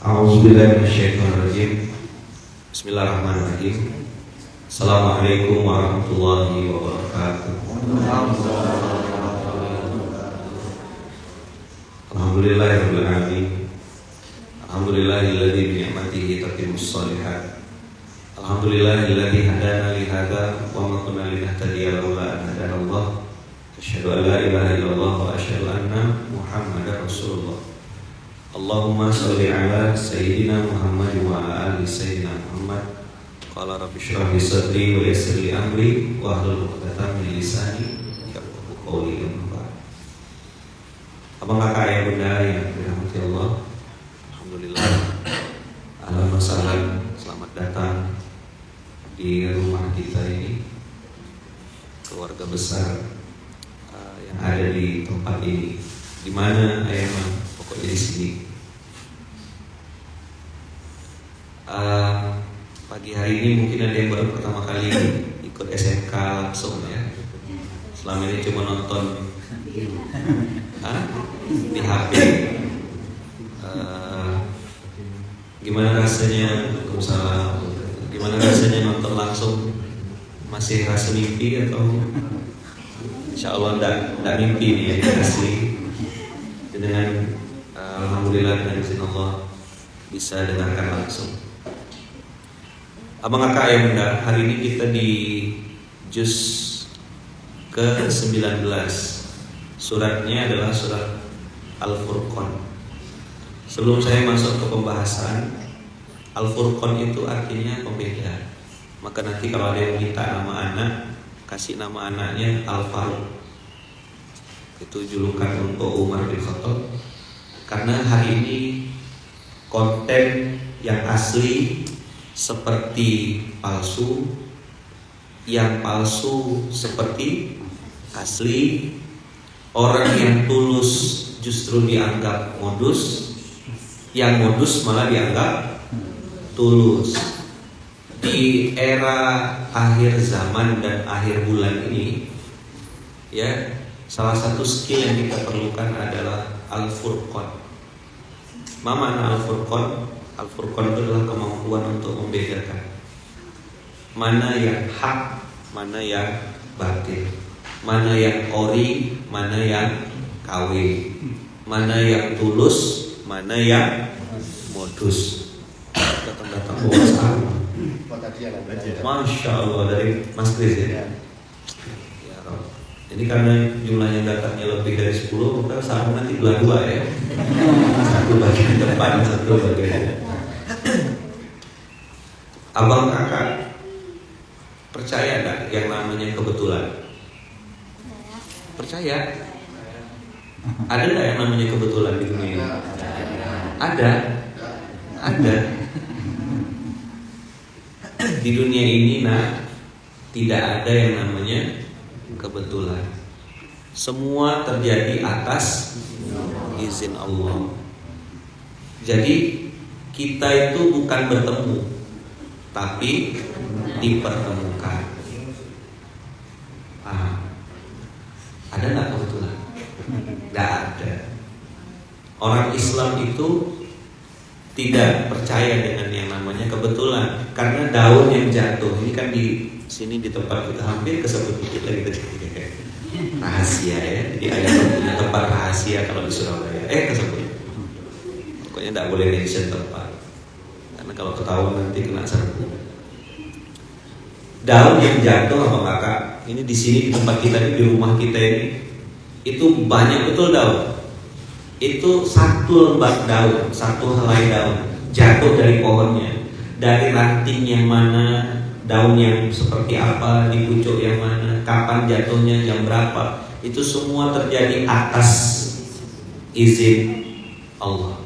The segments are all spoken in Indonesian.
A'udzubillahi minasyaitonirrajim. Bismillahirrahmanirrahim. Assalamualaikum warahmatullahi wabarakatuh. Alhamdulillahirabbil alamin. Alhamdulillahilladzi bi ni'matihi tatimmus shalihat. Alhamdulillahilladzi hadana li hadza wa ma kunna linahtadiya laula an hadanallah. Asyhadu an la ilaha illallah wa asyhadu anna Muhammadar Rasulullah. Allahumma sholli ala sayyidina Muhammad wa ala ali sayyidina Muhammad. Qala rabbi shrah li sadri wa yassir li amri wa hlul 'uqdatam min lisani yafqahu qawli. Abang kakak ayah bunda yang dirahmati Allah, alhamdulillah, ahlan wa sahlan, selamat datang di rumah kita ini, keluarga besar yang ada di tempat ini. Di mana ayah mah? Pokoknya di sini. Pagi hari ini mungkin ada yang baru pertama kali ikut SMK langsung ya. Selama ini cuma nonton di HP. Gimana rasanya? Gimana rasanya nonton langsung? Masih rasa mimpi atau insya Allah enggak mimpi nih ya, asli. Dengan alhamdulillah dengan izin Allah bisa dengarkan langsung. Abang kakak ayah bunda, hari ini kita di juz ke-19. Suratnya adalah surat Al-Furqan. Sebelum saya masuk ke pembahasan, Al-Furqan itu artinya pembeda. Maka nanti kalau ada yang minta nama anak, kasih nama anaknya Al-Faruq. Itu julukan untuk Umar bin Khattab. Karena hari ini konten yang asli seperti palsu, yang palsu seperti asli, orang yang tulus justru dianggap modus, yang modus malah dianggap tulus. Di era akhir zaman dan akhir bulan ini, ya, salah satu skill yang kita perlukan adalah Al-Furqan. Mana Al-Furqan? Al-Furqan itu adalah kemampuan untuk membedakan mana yang hak, mana yang batil, mana yang ori, mana yang KW, mana yang tulus, mana yang modus. Datang-datang bawa. Masya Allah, dari Mas Kris ya. Ini karena jumlahnya datangnya lebih dari 10, maka sama nanti belah dua ya. Satu bagian depan, satu bagian. Abang kakak percaya gak yang namanya kebetulan? Percaya? Ada gak yang namanya kebetulan di dunia ini? Ada. Di dunia ini tidak ada yang namanya kebetulan. Semua terjadi atas izin Allah. Jadi kita itu bukan bertemu, tapi dipertemukan. Ada nggak kebetulan? Nggak ada. Orang Islam itu tidak percaya dengan yang namanya kebetulan, karena daun yang jatuh ini kan di sini di tempat kita hampir kesebut dikit lagi tadi. Rahasia ya, jadi ada punya tempat rahasia kalau di Surabaya. Kesebut. Pokoknya tidak boleh mention tempat, karena kalau ketahuan nanti kena serbu. Daun yang jatuh apa kakak? Ini di sini di tempat kita di rumah kita ini, itu banyak betul daun. Itu satu lembar daun, satu helai daun jatuh dari pohonnya, dari ranting yang mana, daun yang seperti apa, di pucuk yang mana, kapan jatuhnya, jam berapa, itu semua terjadi atas izin Allah.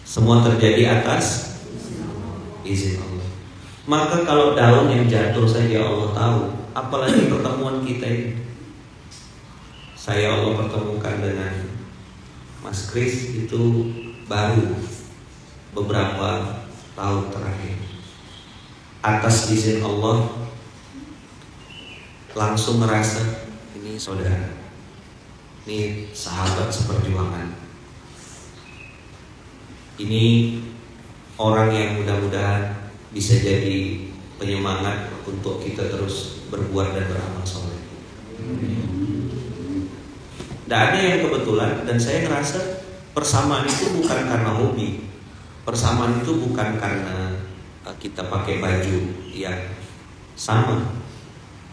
Semua terjadi atas izin Allah. Maka kalau daun yang jatuh saja Allah tahu, apalagi pertemuan kita ini. Saya Allah pertemukan dengan Mas Kris itu baru beberapa tahun terakhir. Atas izin Allah, langsung merasa ini saudara. Ini sahabat seperjuangan. Ini orang yang mudah-mudahan bisa jadi penyemangat untuk kita terus berbuat dan beramal soleh. Tidak ada yang kebetulan, dan saya ngerasa persamaan itu bukan karena hobi. Persamaan itu bukan karena kita pakai baju yang sama,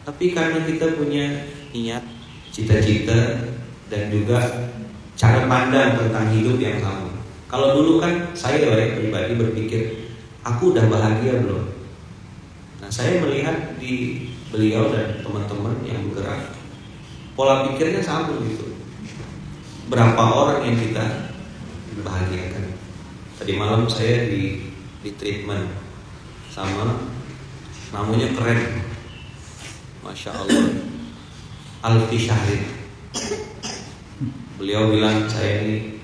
tapi karena kita punya niat, cita-cita, dan juga cara pandang tentang hidup yang sama. Kalau dulu kan saya pribadi berpikir, aku udah bahagia belum? Nah, saya melihat di beliau dan teman-teman yang bergerak, pola pikirnya sama gitu. Berapa orang yang kita bahagiakan? Tadi malam saya di treatment sama namanya keren, Masya Allah, Alfi Syahrin. Beliau bilang saya ini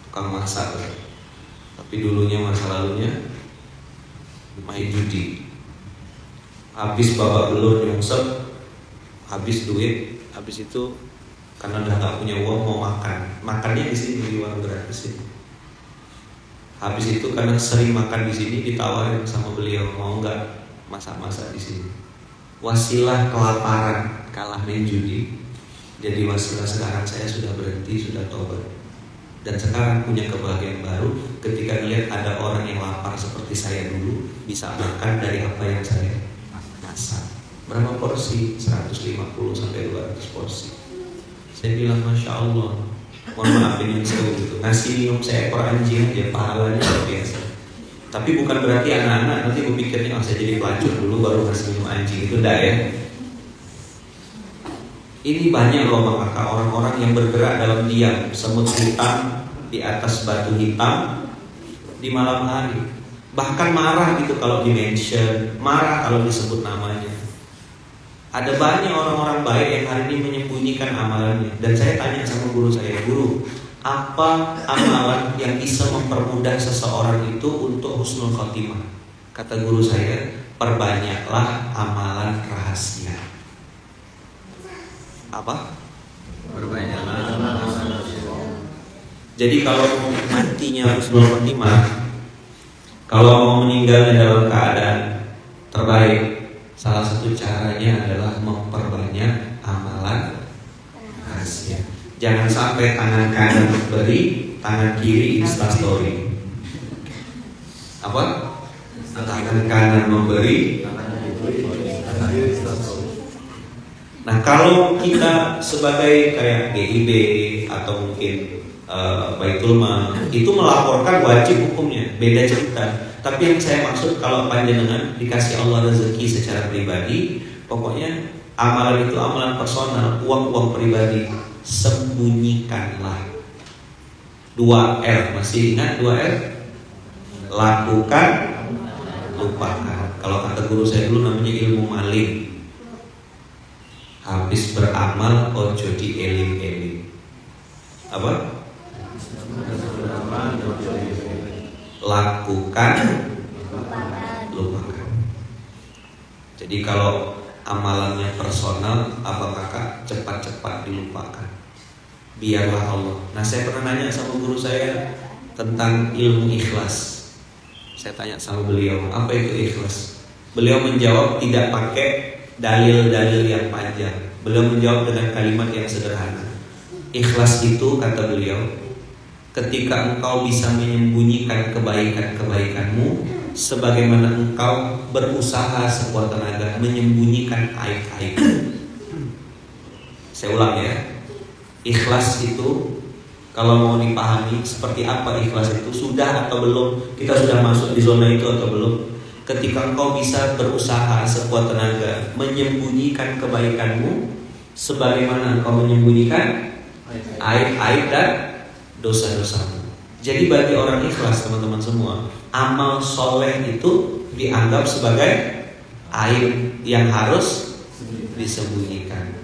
tukang masak, tapi dulunya masa lalunya main judi. Habis babak belur nyungsep, habis duit, habis itu karena udah gak punya uang mau makan, makannya di sini di warung gratis ini. Habis itu karena sering makan di sini ditawarin sama beliau, mau nggak masak-masak di sini. Wasilah kelaparan kalah main judi, jadi wasilah sekarang saya sudah berhenti, sudah tobat. Dan sekarang punya kebahagiaan baru ketika melihat ada orang yang lapar seperti saya dulu bisa makan dari apa yang saya masak. Berapa porsi? 150 sampai 200 porsi. Saya bilang Masya Allah, mohon maaf ini gitu. Ngasih minum seekor anjing aja pahalanya luar biasa. Tapi bukan berarti anak-anak nanti berpikirnya saya jadi pelacur dulu baru ngasih minum anjing, itu enggak ya. Ini banyak loh Bang Kakak, orang-orang yang bergerak dalam diam, semut hitam di atas batu hitam di malam hari. Bahkan marah gitu kalau di-mention, marah kalau disebut namanya. Ada banyak orang-orang baik yang hari ini menyembunyikan amalannya. Dan saya tanya sama guru saya, guru, apa amalan yang bisa mempermudah seseorang itu untuk husnul khotimah? Kata guru saya, perbanyaklah amalan rahasia. Apa? Perbanyaklah amalan rahasia. Jadi kalau matinya husnul khotimah, kalau mau meninggalnya dalam keadaan terbaik, salah satu caranya adalah memperbanyak amalan rahasia. Jangan sampai tangan kanan beri, tangan kiri instastory. Apa? Tangan kanan memberi, nah kalau kita sebagai kayak GIB atau mungkin Baitul Mal itu melaporkan wajib hukumnya, beda cerita. Tapi yang saya maksud kalau panjenengan dikasih Allah rezeki secara pribadi, pokoknya amalan itu amalan personal, uang pribadi, sembunyikanlah. 2R, masih ingat 2R? Lakukan, lupakan. Kalau kata guru saya dulu namanya ilmu maling. Habis beramal ojo di eling-eling. Apa? Lakukan, lupakan. Jadi kalau amalannya personal, apa kakak cepat-cepat dilupakan. Biarlah Allah. Nah, saya pernah nanya sama guru saya tentang ilmu ikhlas. Saya tanya sama beliau, apa itu ikhlas? Beliau menjawab tidak pakai dalil-dalil yang panjang. Beliau menjawab dengan kalimat yang sederhana. Ikhlas itu, kata beliau, ketika engkau bisa menyembunyikan kebaikan-kebaikanmu, sebagaimana engkau berusaha sekuat tenaga menyembunyikan aib-aib. Saya ulang ya. Ikhlas itu kalau mau dipahami seperti apa ikhlas itu, sudah atau belum? Kita sudah masuk di zona itu atau belum? Ketika engkau bisa berusaha sekuat tenaga menyembunyikan kebaikanmu, sebagaimana engkau menyembunyikan aib-aib dan dosa-dosamu. Jadi bagi orang ikhlas, teman-teman semua, amal soleh itu dianggap sebagai aib yang harus disembunyikan.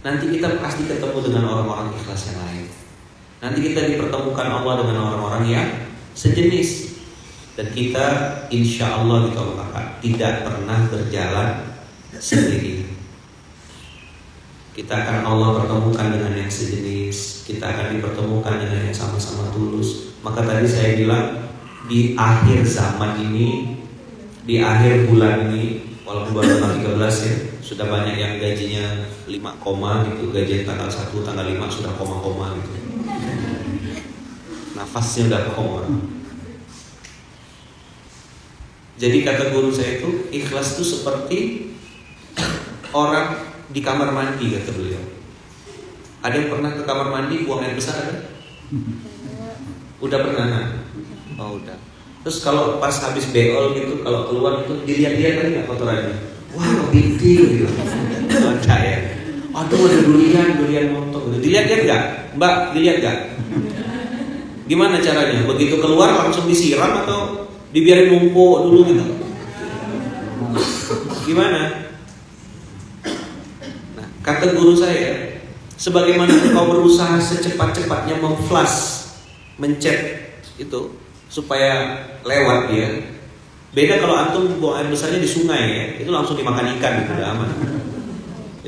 Nanti kita pasti ketemu dengan orang-orang ikhlas yang lain. Nanti kita dipertemukan Allah dengan orang-orang yang sejenis. Dan kita insya Allah tidak pernah berjalan sendiri. Kita akan Allah pertemukan dengan yang sejenis, kita akan dipertemukan dengan yang sama-sama tulus. Maka tadi saya bilang di akhir zaman ini, di akhir bulan ini, walaupun baru tanggal 13 ya, sudah banyak yang gajinya 5 koma gitu, gajian tanggal 1, tanggal 5 sudah koma-koma gitu. Nafasnya udah koma. Jadi kata guru saya itu, ikhlas itu seperti orang di kamar mandi, kata beliau. Ada yang pernah ke kamar mandi buang air besar ada? Udah pernah? Nah? Oh udah. Terus kalau pas habis beol gitu, kalau keluar itu dilihat-lihat kan nggak kotorannya? Wah bintil gitu. Baca ya. Aduh ada durian montok. Dilihat-lihat nggak? Mbak dilihat nggak? Gimana caranya? Begitu keluar langsung disiram atau dibiarin numpuk dulu gitu? Gimana? Kata guru saya, sebagaimana engkau berusaha secepat-cepatnya memflash, mencet itu supaya lewat dia. Beda kalau antum buang air besarnya di sungai ya, itu langsung dimakan ikan gitu, udah aman.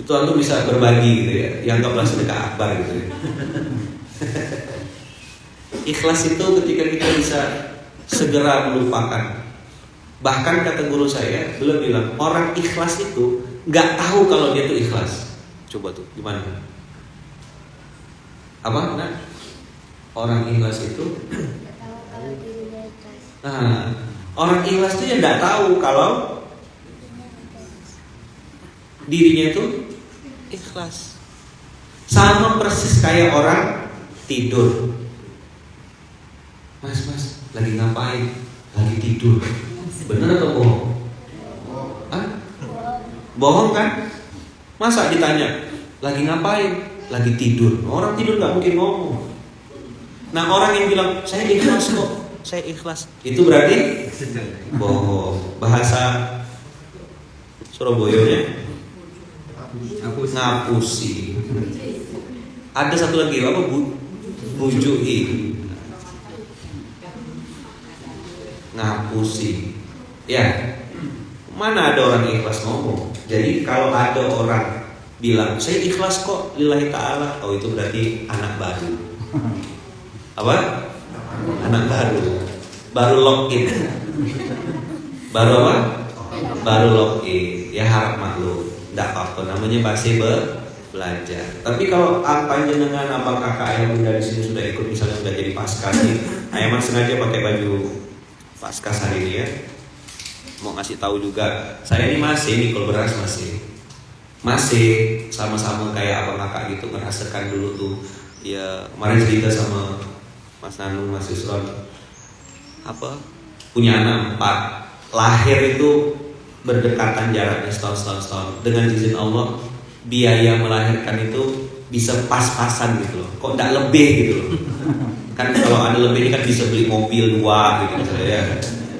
Itu antum bisa berbagi gitu ya, dianggaplah sedekah akbar gitu ya. Ikhlas itu ketika kita bisa segera melupakan. Bahkan kata guru saya, beliau bilang orang ikhlas itu nggak tahu kalau dia tuh ikhlas. Coba tuh, gimana? Apa? Nah, orang ikhlas itu nah, orang ikhlas itu ya nggak tahu kalau dirinya itu ikhlas. Sama persis kayak orang tidur. Mas, lagi ngapain? Lagi tidur. Bener atau bohong? Hah? Bohong kan? Masa ditanya, lagi ngapain? Lagi tidur. Orang tidur gak mungkin ngomong. Nah orang yang bilang, saya ikhlas kok, saya ikhlas, itu berarti bohong. Bahasa Surabayanya ngapusi. Ada satu lagi, apa? Bujui. Ngapusi. Ya, mana ada orang ikhlas ngomong. Jadi kalau ada orang bilang saya ikhlas kok lillahi ta'ala, oh itu berarti anak baru. Apa? Anak baru login. Baru apa? Baru login. Ya harap maklum, tidak apa-apa, namanya masih belajar. Tapi kalau panjenengan abang kakak ayah bunda di sini sudah ikut, misalnya sudah jadi paskas nih, Ayaman sengaja pakai baju paskas hari ini ya. Mau ngasih tahu juga, saya ini masih nikol beras masih sama-sama kayak abang kakak gitu, merasakan dulu tuh ya. Kemarin cerita sama Mas Nanu, Mas Yusron, apa punya anak 4, lahir itu berdekatan jaraknya setahun. Dengan izin Allah biaya melahirkan itu bisa pas-pasan gitu loh, kok tidak lebih gitu loh. Kan kalau ada lebih ini kan bisa beli mobil 2 gitu misalnya ya.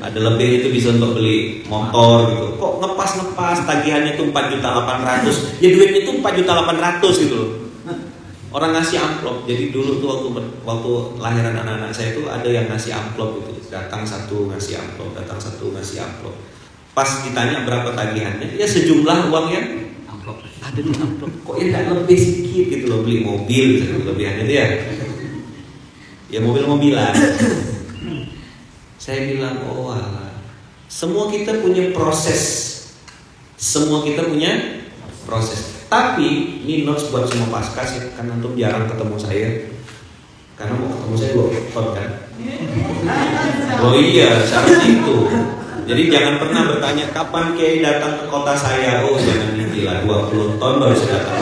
Ada lebih itu bisa untuk beli motor gitu. Kok ngepas tagihannya itu 4.800.000. Ya duitnya itu 4.800.000 gitu loh. Orang ngasih amplop. Jadi dulu tuh waktu lahiran anak-anak saya itu ada yang ngasih amplop gitu. Datang satu ngasih amplop, Pas ditanya berapa tagihannya, ya sejumlah uang yang amplop. Ada di amplop. Kok ya enggak lebih sedikit gitu loh, beli mobil gitu lebihannya dia. Ya mobil-mobilan. Saya bilang, oh alah, semua kita punya proses. Tapi ini notes buat semua paskas ya, karena antum jarang ketemu saya. Karena mau ketemu saya 2 ton kan. Oh iya, syarat itu. Jadi jangan pernah bertanya kapan Kiai datang ke kota saya. Oh jangan gila, 20 ton baru saya datang.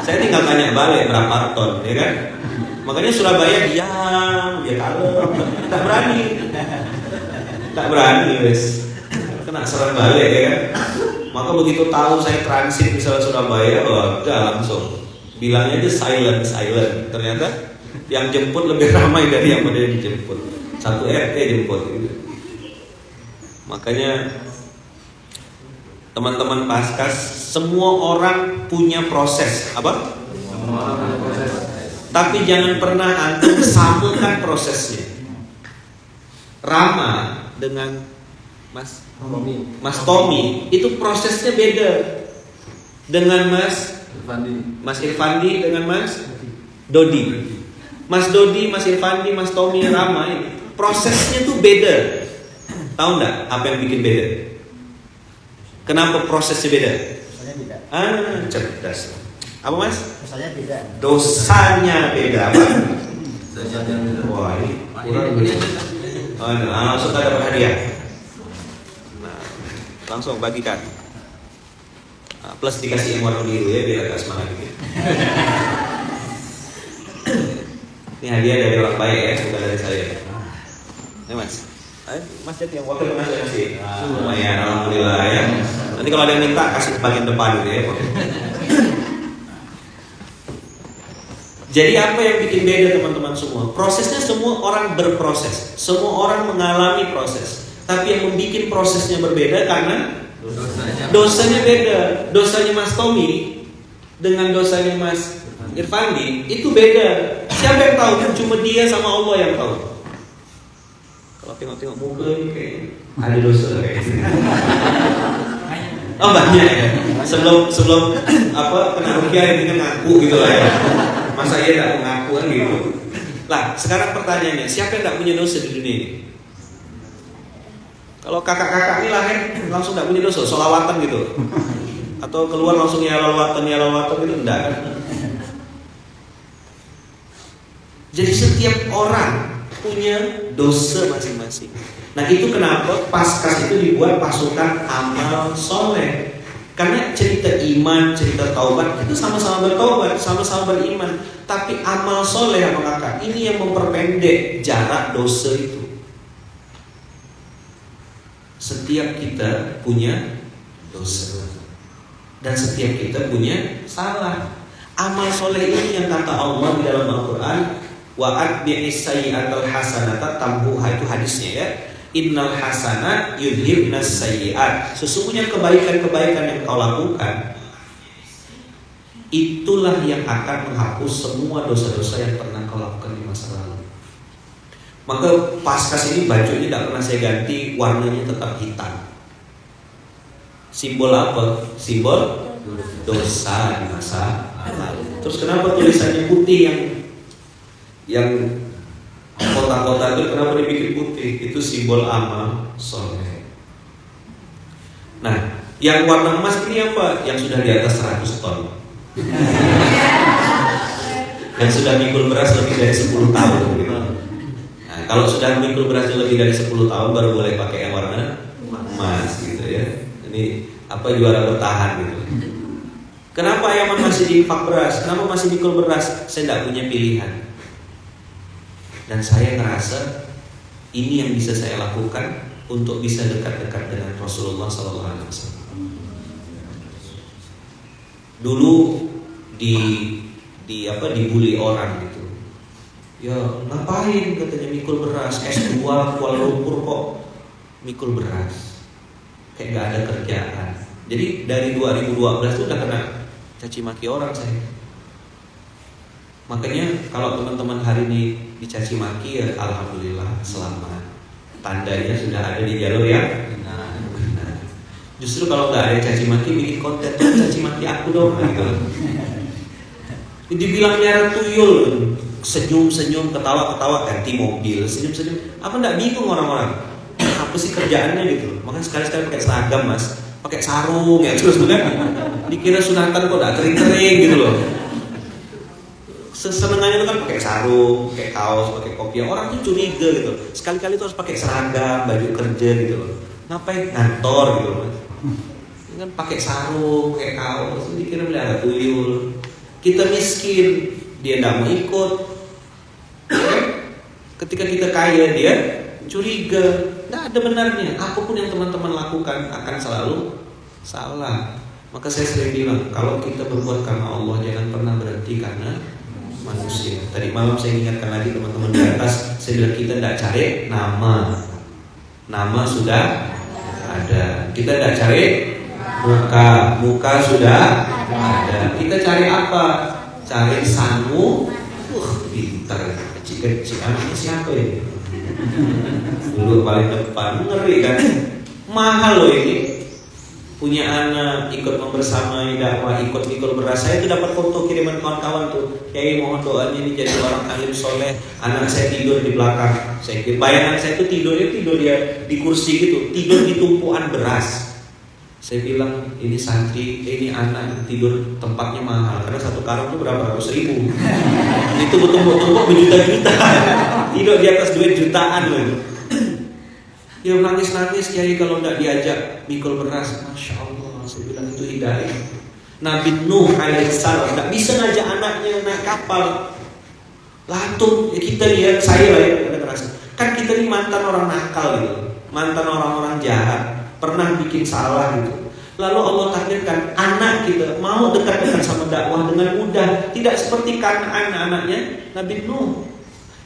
Saya tinggal tanya balik berapa ton, ya kan? Makanya Surabaya diam, dia kalem, tak berani, wes, kena serang balik ya kan. Maka begitu tahu saya transit misalnya Surabaya, udah langsung bilangnya aja silent. Ternyata yang jemput lebih ramai dari yang dijemput. 1 RT jemput. Makanya teman-teman paskas, semua orang punya proses, apa? Tapi jangan pernah antum samakan prosesnya. Rama dengan Mas Tommy itu prosesnya beda. dengan Mas Irfandi dengan Mas Dodi. Mas Dodi, Mas Irfandi, Mas Tommy, Rama ini prosesnya tuh beda. Tahu nggak apa yang bikin beda? Kenapa prosesnya beda? Dosanya beda. Cerdas. Apa Mas? Dosanya beda. Dosanya beda. Apa? Dosanya beda. Wah, ini kurang beda. Langsung ada hadiah. Nah, langsung bagikan. Nah, plus dikasih yang warna biru ya biar agak semangat dikit. Ini hadiah dari orang baik ya, bukan dari saya. Ini Mas. Mas jadi yang wakil Mas kasih. Lumayan, alhamdulillah ya. Nanti kalau ada yang minta kasih bagian depan gitu ya. Jadi apa yang bikin beda teman-teman semua? Prosesnya semua orang berproses, semua orang mengalami proses. Tapi yang membuat prosesnya berbeda karena dosanya beda. Dosanya Mas Tommy dengan dosanya Mas Irfandi itu beda. Siapa yang tahu? Cuma dia sama Allah yang tahu. Kalau tengok-tengok muka ini kayak ada dosa kayaknya. Oh banyak ya. Sebelum apa kena rukyah ini ngaku gitu lah ya. Masa ia tidak mengaku kan gitu. Lah sekarang pertanyaannya, siapa yang tidak punya dosa di dunia ini? Kalau kakak-kakak ini lahir langsung tidak punya dosa, sholawatan gitu. Atau keluar langsung ya lalawatan gitu, enggak kan? Jadi setiap orang punya dosa masing-masing. Nah itu kenapa Paskas itu dibuat pasukan amal soleh. Karena cerita iman, cerita taubat itu sama-sama bertaubat, sama-sama beriman. Tapi amal soleh apa kakak? Ini yang memperpendek jarak dosa itu. Setiap kita punya dosa dan setiap kita punya salah. Amal soleh ini yang kata Allah di dalam Al-Quran, wa'ad bi'isayyatal hasanata tamhuha, itu hadisnya ya. Innal hasanat yudhibnas sayyi'at. Sesungguhnya kebaikan-kebaikan yang kau lakukan itulah yang akan menghapus semua dosa-dosa yang pernah kau lakukan di masa lalu. Maka Paskas ini bajunya tidak pernah saya ganti, warnanya tetap hitam. Simbol apa? Simbol dosa di masa lalu. Terus kenapa tulisannya putih yang kota-kota itu kenapa dibikin putih? Itu simbol amal soleh. Nah, yang warna emas ini apa? Yang sudah di atas 100 ton. Yang sudah mikul beras lebih dari 10 tahun gitu. Nah, kalau sudah mikul beras lebih dari 10 tahun baru boleh pakai yang warna emas gitu ya. Ini apa, juara bertahan gitu. Kenapa Yaman masih diinfak beras? Kenapa masih mikul beras? Saya tidak punya pilihan. Dan saya ngerasa ini yang bisa saya lakukan untuk bisa dekat-dekat dengan Rasulullah SAW. Dulu dibully orang gitu. Ya ngapain katanya mikul beras, S2 Kuala Lumpur kok mikul beras, kayak gak ada kerjaan. Jadi dari 2012 tuh udah kena caci maki orang saya. Makanya kalau teman-teman hari ini dicaci maki ya alhamdulillah selamat. Tandanya sudah ada di jalur yang benar. Justru kalau nggak ada caci maki bikin konten caci maki aku dong gitu. Dibilang nyara tuyul, senyum-senyum, ketawa-ketawa, ganti mobil, senyum-senyum. Apa nggak bingung orang-orang? Apa sih kerjaannya gitu? Makanya sekali-sekali pakai seragam mas, pakai sarung ya terus kan? Dikira sunatan kok nggak kering-kering gitu loh. Sesenengannya itu kan pakai sarung, pakai kaos, pakai kopiah. Orang tuh curiga gitu. Sekali-kali tuh harus pakai seragam, baju kerja gitu loh. Ngapain ngantor gitu loh. Kan pakai sarung, pakai kaos, dikira melihara tuyul. Kita miskin, dia tidak mau ikut. Ketika kita kaya dia curiga. Tidak ada benarnya. Apapun yang teman-teman lakukan akan selalu salah. Maka saya sering bilang, kalau kita berbuat karena Allah, jangan pernah berhenti karena manusia. Tadi malam saya ingatkan lagi teman-teman di atas, saya bilang kita tidak cari nama sudah ada. Kita tidak cari muka sudah ada. Kita cari apa? Cari sangu. Pintar, kecil-kecil. Anaknya siapa ya? Dulu paling depan, ngeri kan? Mahal loh ini. punya anak, ikut membersamai dakwah, ikut mikul beras. Saya tuh dapat foto kiriman kawan-kawan tuh. Kiai mohon doanya ini jadi orang alim soleh. Anak saya tidur di belakang. Saya bayangan saya tuh tidur dia di kursi gitu, tidur di tumpuan beras. Saya bilang ini santri, ini anak tidur tempatnya mahal karena satu karung tuh berapa ratus ribu. Itu betul-betul berjuta-juta. Tidur di atas duit jutaan loh. Dia nangis-nangis Kiai kalau nggak diajak mikul beras. Masya Allah, saya bilang itu hidayah. Nabi Nuh alaihissalam nggak bisa ngajak anaknya naik kapal. Lantung ya kita lihat saya lah ya ada ngerasa. Kan kita ini mantan orang nakal gitu, mantan orang-orang jahat, pernah bikin salah gitu. Lalu Allah takdirkan anak kita mau dekat-dekat sama dakwah dengan mudah, tidak seperti anak-anaknya Nabi Nuh.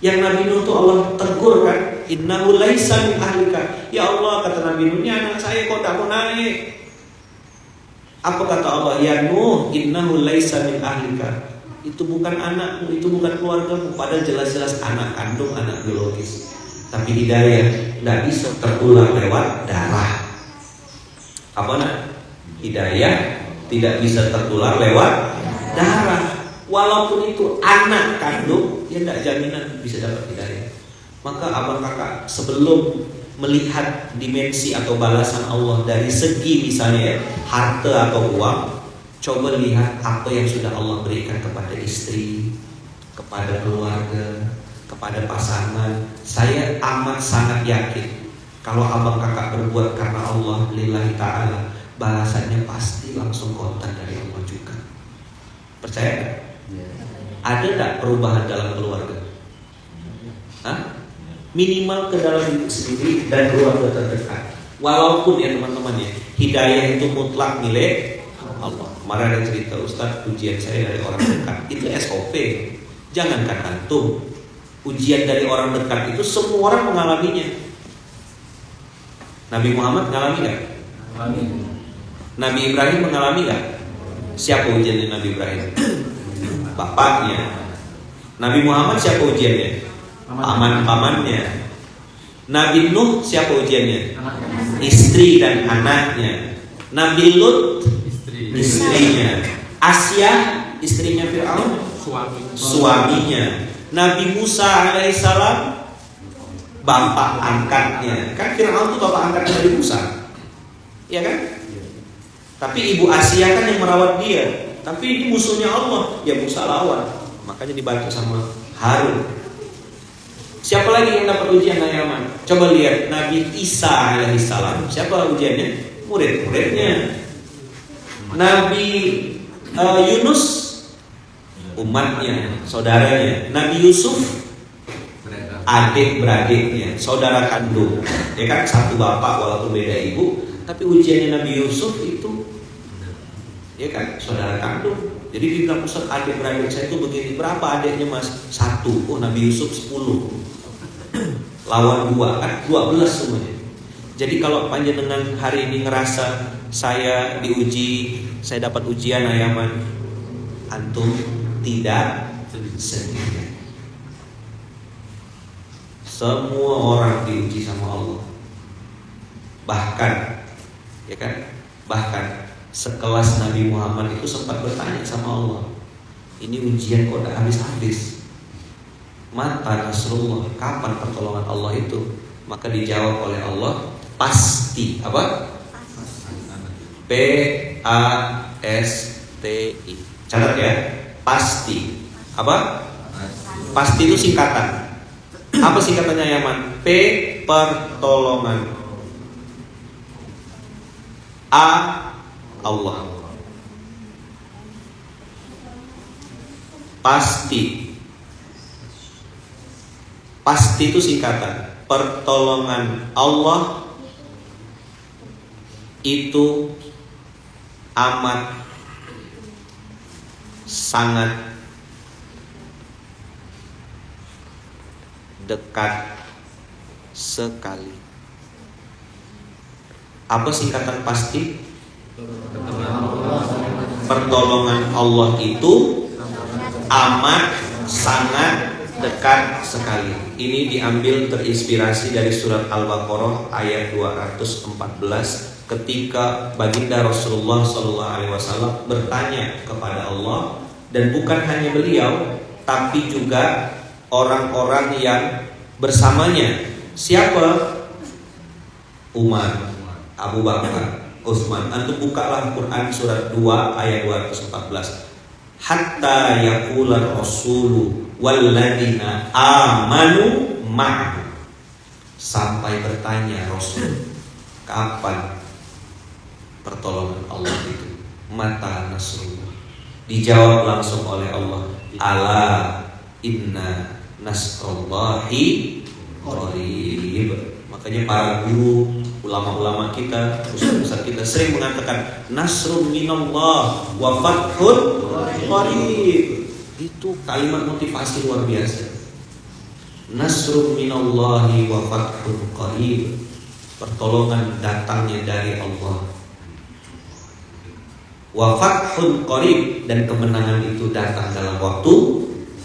Yang Nabi Nuh tuh Allah tegur kan, innahu laisa min ahlika. Ya Allah, kata Nabi Nuh, ini anak saya kok tak mau naik. Apa kata Allah? Ya Nuh, innahu laisa min ahlika. Itu bukan anakmu, itu bukan keluargamu. Padahal jelas-jelas anak kandung, anak biologis. Tapi hidayah tidak bisa tertular lewat darah. Apa nak? Hidayah tidak bisa tertular lewat darah. Walaupun itu anak kandung, ya tidak jaminan bisa dapat hidayah. Maka abang kakak sebelum melihat dimensi atau balasan Allah dari segi misalnya harta atau uang, coba lihat apa yang sudah Allah berikan kepada istri, kepada keluarga, kepada pasangan. Saya amat sangat yakin kalau abang kakak berbuat karena Allah lillahi ta'ala, balasannya pasti langsung kontan dari Allah juga. Percaya gak? Ada tak perubahan dalam keluarga? Hah? Minimal ke dalam diri sendiri dan keluarga terdekat. Walaupun ya teman-teman ya, hidayah itu mutlak milik Allah. Kemarin ada cerita Ustadz, ujian saya dari orang dekat itu SOP. Jangankan antum, ujian dari orang dekat itu semua orang mengalaminya. Nabi Muhammad mengalami gak? Nabi Ibrahim mengalami gak? Siapa ujiannya Nabi Ibrahim? Bapaknya. Nabi Muhammad siapa ujiannya? Paman-pamannya. Nabi Nuh siapa ujiannya? Istri dan anaknya. Nabi Lut istrinya. Asia istrinya Fir'aun suaminya. Nabi Musa alaihissalam bapak angkatnya. Kan Fir'aun itu bapak angkat Nabi Musa, ya kan? Tapi ibu Asia kan yang merawat dia. Tapi ini musuhnya Allah, ya Musa lawan. Makanya dibantu sama Harun. Siapa lagi yang dapat ujian ayaman? Coba lihat Nabi Isa alaihissalam. Siapa ujiannya? Murid-muridnya. Nabi Yunus umatnya, saudaranya. Nabi Yusuf adik-beradiknya, saudara kandung. Ya kan satu bapak walaupun beda ibu, tapi ujiannya Nabi Yusuf itu ya kan saudara kandung. Jadi dibilang Ustaz adik-beradik saya itu begini. Berapa adiknya mas? 1. Oh Nabi Yusuf 10 lawan 2 kan 12 semuanya. Jadi kalau panjenengan hari ini ngerasa saya diuji, saya dapat ujian ayaman, antum tidak sendirian. Semua orang diuji sama Allah. Bahkan ya kan, bahkan sekelas Nabi Muhammad itu sempat bertanya sama Allah, ini ujian kok udah habis-habis, mata Nasrullah, kapan pertolongan Allah itu? Maka dijawab oleh Allah, pasti. Apa? PASTI. Catat ya, pasti. Apa? Pasti itu singkatan. Apa singkatannya Yaman? P pertolongan, A Allah. Pasti. Pasti itu singkatan. Pertolongan Allah itu amat sangat dekat sekali. Apa singkatan pasti? Pertolongan Allah itu amat sangat dekat sekali. Ini diambil terinspirasi dari surat Al-Baqarah ayat 214 ketika baginda Rasulullah SAW bertanya kepada Allah, dan bukan hanya beliau, tapi juga orang-orang yang bersamanya. Siapa? Umar, Abu Bakar, Utsman. Antum bukalah Quran surat 2 ayat 214. Hatta yaqular rasulu walladzina amanu ma'hu. Sampai bertanya Rasul, kapan pertolongan Allah itu? Mata nasrullah. Dijawab langsung oleh Allah, ala inna nasrullahi qarib. Makanya para guru, ulama-ulama kita, ustaz-ustaz kita sering mengatakan nasrun minallah wa fathun qarib. Itu kalimat motivasi luar biasa. Nasrun minallahi wa fathun qarib. Pertolongan datangnya dari Allah. Wa fathun qarib, dan kemenangan itu datang dalam waktu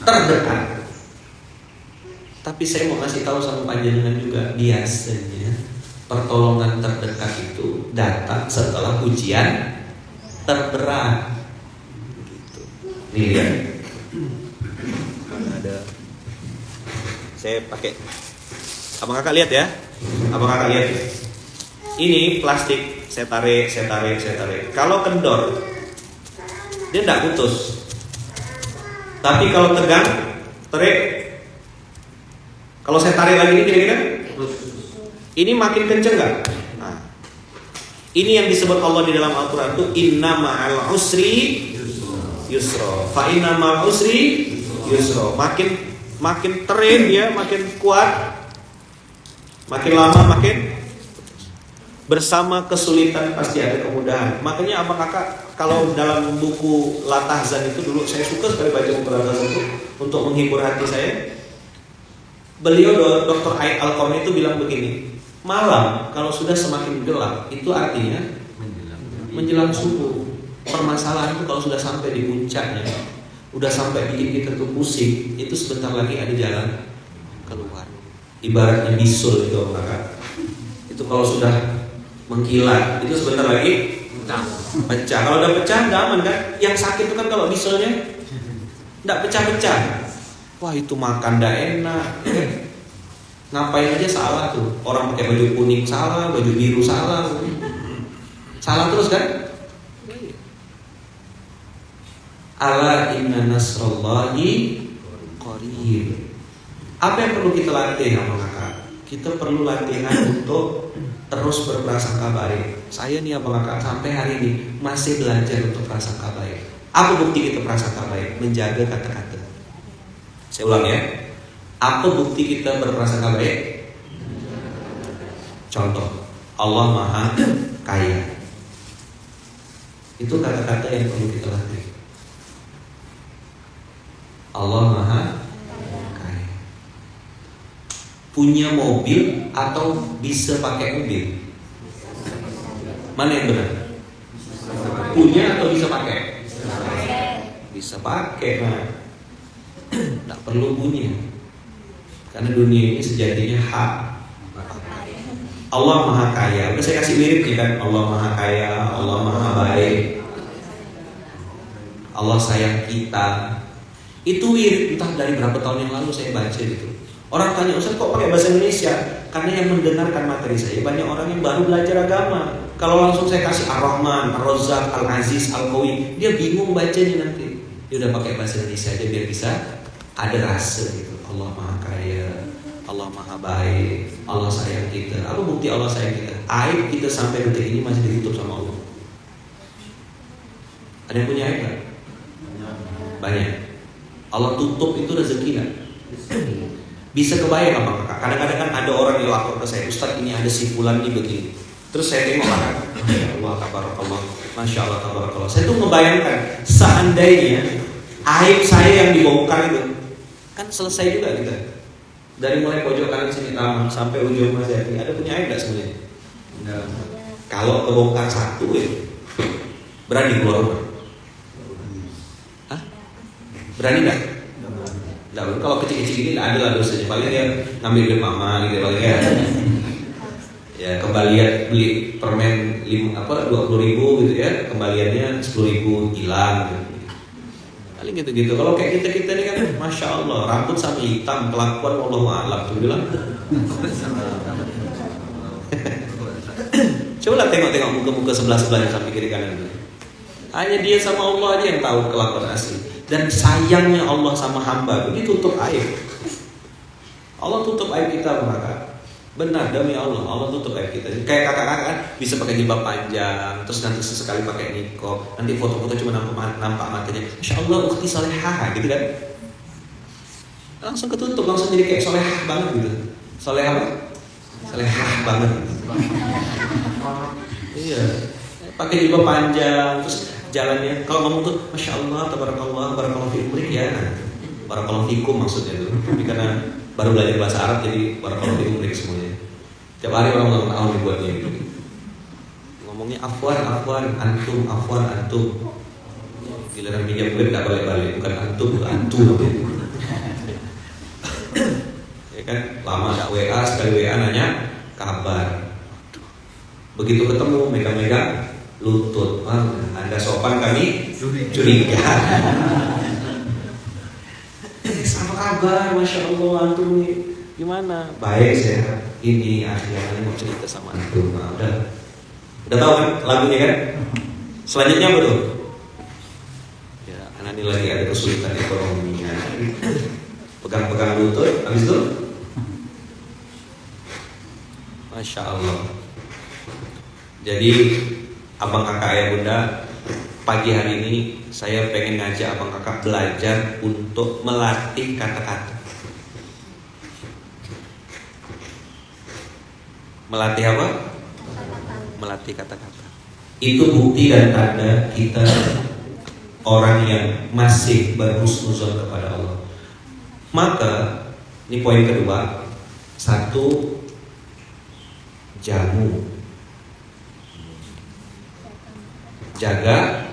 terdekat. Tapi saya mau kasih tahu sama panjenengan juga, biasanya pertolongan terdekat itu datang setelah ujian terberat. Gitu. Nih lihat. Ada. Saya pakai. Abang kakak lihat ya. Abang kakak lihat. Ini plastik. Saya tarik. Kalau kendor, dia tidak putus. Tapi kalau tegang, tarik. Kalau saya tarik lagi ini kira-kira, ini makin kenceng nggak? Nah, ini yang disebut Allah di dalam Al-Quran itu inna ma'al usri yusra, fa inna ma'al usri yusra. Makin terin ya, makin kuat, makin lama makin bersama kesulitan pasti ada kemudahan. Makanya abang kakak kalau dalam buku Latahzan itu dulu saya suka sekali baca buku Latahzan itu untuk menghibur hati saya. Beliau Dr. Aid Al-Qarni itu bilang begini, malam kalau sudah semakin gelap itu artinya menjelang subuh. Permasalahan itu kalau sudah sampai di puncaknya, udah sampai bikin kita tuh pusing, itu sebentar lagi ada jalan keluar. Ibaratnya bisul itu kakak. Itu kalau sudah mengkilat, itu sebentar lagi pecah. Kalau udah pecah nggak aman kan? Yang sakit itu kan kalau bisulnya nggak pecah-pecah. Wah itu makan nggak enak. Ngapain aja salah tuh. Orang pakai baju kuning salah, baju biru salah. Salah terus kan? Ala inna nasrallahi qarib. Apa yang perlu kita latih sama kakak? Kita perlu latihan untuk terus berprasangka baik. Saya nih abang kakak sampai hari ini masih belajar untuk prasangka baik. Apa bukti kita prasangka baik? Menjaga kata-kata. Saya ulang ya. Apa bukti kita berprasangka baik? Contoh, Allah Maha Kaya. Itu kata-kata yang perlu kita latih. Allah Maha Kaya. Punya mobil atau bisa pakai mobil? Mana yang benar? Punya atau bisa pakai? Bisa pakai. Nah, tidak perlu punya, karena dunia ini sejatinya hak. Allah Maha Kaya. Udah saya kasih liriknya kan. Allah Maha Kaya, Allah Maha Baik, Allah sayang kita. Itu wirid entah dari berapa tahun yang lalu saya baca gitu. Orang tanya, Ustaz kok pakai bahasa Indonesia? Karena yang mendengarkan materi saya banyak orang yang baru belajar agama. Kalau langsung saya kasih Ar-Rahman, Ar-Razzaq, Al-Aziz, Al-Qawi, dia bingung bacanya nanti. Dia udah pakai bahasa Indonesia aja biar bisa ada rasa gitu. Allah Maha Kaya, Allah Maha Baik, Allah sayang kita. Apa bukti Allah sayang kita? Aib kita sampai detik ini masih ditutup sama Allah. Ada yang punya aib gak? Banyak. Allah tutup itu rezeki kan? Bisa kebayang apa kakak? Kadang-kadang kan ada orang yang lapor ke saya, Ustaz ini ada si fulan nih begini. Terus saya tengok kakak, Masya Allah, tabarakallah, Masya Allah, tabarakallah. Saya tuh ngebayangkan seandainya aib saya yang dibongkar itu, kan selesai juga kita. Dari mulai pojok kanan sini taman sampai ujung Mas Yati, ada punya aib nggak sebenarnya? Nah, kalau kebongkar satu ya, berani keluar rumah? Hah? Berani nggak? Kalau kecil-kecil ini nggak ada lah dosanya. Paling dia ngambil duit mama gitu paling ya. Ya kembalian beli permen 20.000 gitu ya, kembaliannya 10.000 hilang gitu. Paling gitu-gitu. Kalau kayak kita ini kan, masya Allah, rambut sama hitam, kelakuan Allah alam tuh bilang. Cobalah tengok-tengok muka-muka sebelah-sebelahnya sampai kiri kanan. Hanya dia sama Allah aja yang tahu kelakuan asli. Dan sayangnya Allah sama hamba itu ditutup aib. Allah tutup aib kita maka. Benar demi Allah, Allah tutup aib kita. Kayak kakak-kakak kan bisa pakai jilbab panjang, terus nanti sesekali pakai niqab, nanti foto-foto cuma nampak matanya. Masya Allah, ukhti solehah gitu kan. Langsung ketutup, langsung jadi kayak solehah banget gitu. Solehah apa? Solehah banget. Iya, pakai jilbab panjang, terus jalannya kalau ngomong tuh masya Allah, tabarakallah, barakallahu fiikum ya, barakallahu fiikum maksudnya tuh. Tapi karena baru belajar bahasa Arab jadi barakallahu fiikum semuanya. Tiap hari orang ulang tahun dibuatnya gitu. Ngomongnya afwan, antum. Giliran pinjam duit nggak balik-balik, bukan antum. Ya kan, lama nggak WA, sekali WA nanya kabar. Begitu ketemu megang-megang lutut, Anda sopan kami curiga. Sama kabar, masya Allah antum nih gimana? Baik sehat. Ini akhirnya mau cerita sama antum. Udah tahu kan lagunya kan? Selanjutnya apa tuh? Ya, anak ini lagi ada kesulitan ekonomi. Pegang-pegang lutut, habis itu, masya Allah. Jadi abang kakak ayah bunda, pagi hari ini saya pengen ngajak abang kakak belajar untuk melatih kata-kata. Melatih apa? Melatih kata-kata. Itu bukti dan tanda kita orang yang masih berhusnuzon kepada Allah. Maka ini poin kedua. 1, jamu. Jaga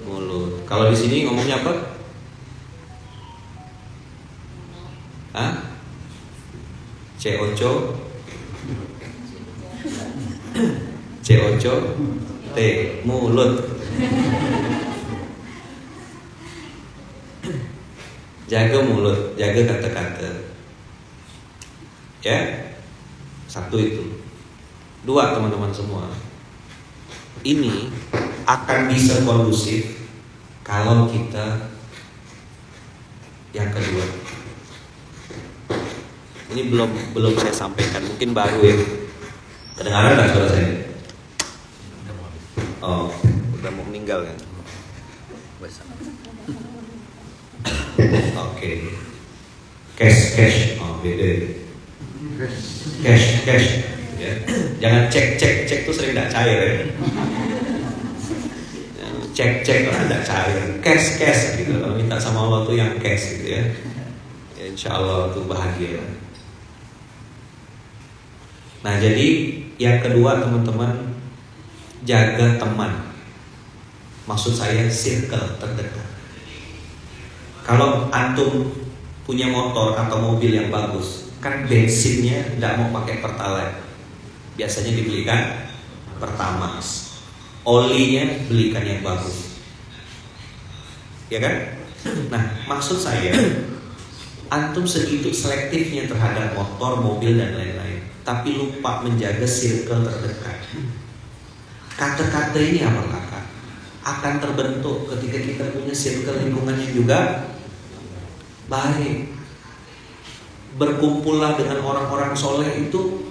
mulut. Kalau di sini ngomongnya apa? C-O-C-O T mulut. Jaga mulut, jaga kata-kata. Ya, 1 itu. 2 teman-teman semua. Ini akan bisa kondusif kalau kita yang kedua. Ini belum saya sampaikan, mungkin baru ya. Kedengaran nggak suara saya? Oh, udah mau meninggal kan? Oke. Cash. Oh, beda. Cash. Ya. Jangan cek tuh sering nggak cair ya. Cek lah nggak cair. Cash gitu. Kalau minta sama Allah tuh yang cash gitu ya. Ya insya Allah tuh bahagia. Nah jadi yang kedua teman-teman, jaga teman. Maksud saya circle terdekat. Kalau antum punya motor atau mobil yang bagus, kan bensinnya tidak mau pakai Pertalite. Biasanya dibelikan Pertamax. Olinya belikan yang bagus. Ya kan? Nah, maksud saya antum segitu selektifnya terhadap motor, mobil dan lain-lain, tapi lupa menjaga circle terdekat. Kata-kata ini apa kakak? Akan terbentuk ketika kita punya circle lingkungannya juga baik. Berkumpullah dengan orang-orang soleh itu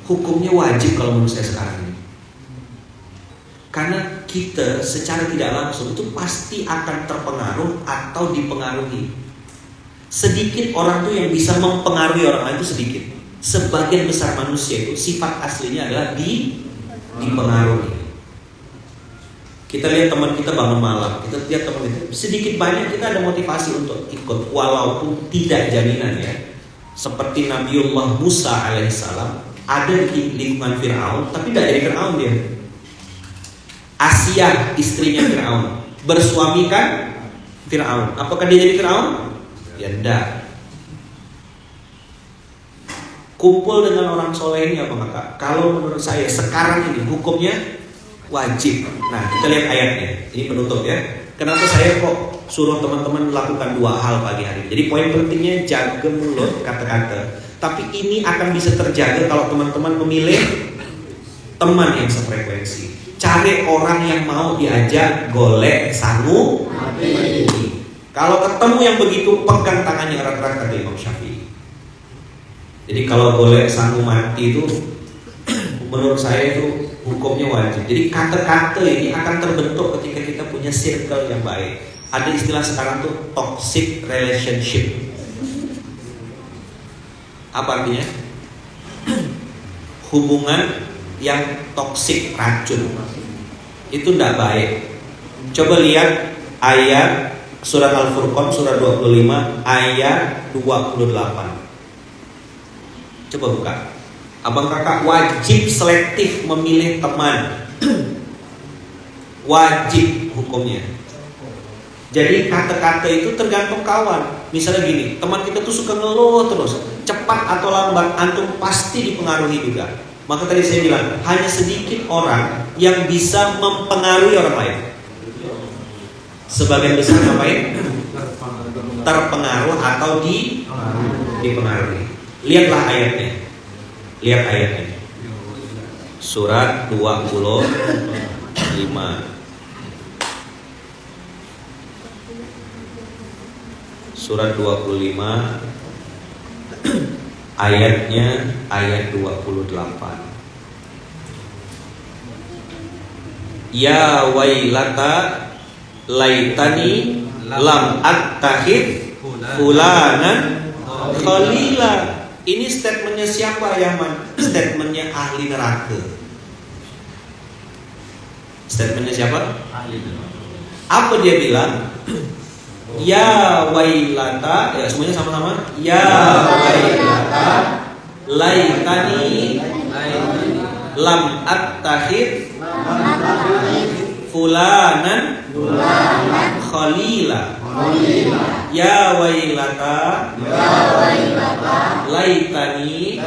hukumnya wajib kalau menurut saya sekarang ini. Karena kita secara tidak langsung itu pasti akan terpengaruh atau dipengaruhi. Sedikit orang tuh yang bisa mempengaruhi orang lain itu sedikit. Sebagian besar manusia itu sifat aslinya adalah dipengaruhi. Kita lihat teman kita bangun malam, kita lihat teman itu sedikit banyak kita ada motivasi untuk ikut, walaupun tidak jaminan ya. Seperti Nabiullah Musa alaihissalam ada di lingkungan Fir'aun, tapi tidak jadi Fir'aun dia. Asia istrinya Fir'aun bersuamikan Fir'aun. Apakah dia jadi Fir'aun? Ya enggak. Kumpul dengan orang soleh ini apa enggak? Kalau menurut saya sekarang ini hukumnya wajib. Nah, kita lihat ayatnya. Ini penutup ya. Kenapa saya kok suruh teman-teman melakukan 2 hal pagi hari ini? Jadi poin pentingnya jaga mulut kata-kata. Tapi ini akan bisa terjaga kalau teman-teman memilih teman yang sefrekuensi. Cari orang yang mau diajak golek sangu mati. Kalau ketemu yang begitu, pegang tangannya erat-erat, kata Imam Syafi'i. Jadi kalau golek sangu mati itu menurut saya itu hukumnya wajib. Jadi kata-kata ini akan terbentuk ketika kita punya circle yang baik. Ada istilah sekarang tuh toxic relationship. Apa artinya? Hubungan yang toksik, racun. Itu tidak baik. Coba lihat ayat surat Al-Furqan surah 25 ayat 28. Coba buka. Abang kakak wajib selektif memilih teman. Wajib hukumnya. Jadi kata-kata itu tergantung kawan. Misalnya gini, teman kita tuh suka ngeluh terus, cepat atau lambat antum pasti dipengaruhi juga. Maka tadi saya bilang, hanya sedikit orang yang bisa mempengaruhi orang lain. Sebagian besar ngapain? Terpengaruh atau dipengaruhi. Lihatlah ayatnya. Lihat ayatnya. Surat 25. Surat 25 ayatnya ayat 28. Ya wailata laitani lam attakhid fulanan khalila. Ini statementnya siapa Yaman? Statementnya ahli neraka. Statementnya siapa? Ahli neraka. Apa dia bilang? Ya wailata, ya semuanya sama-sama. Ya wailata laitani lam attakhid fulanan khalila. Ya wailata laitani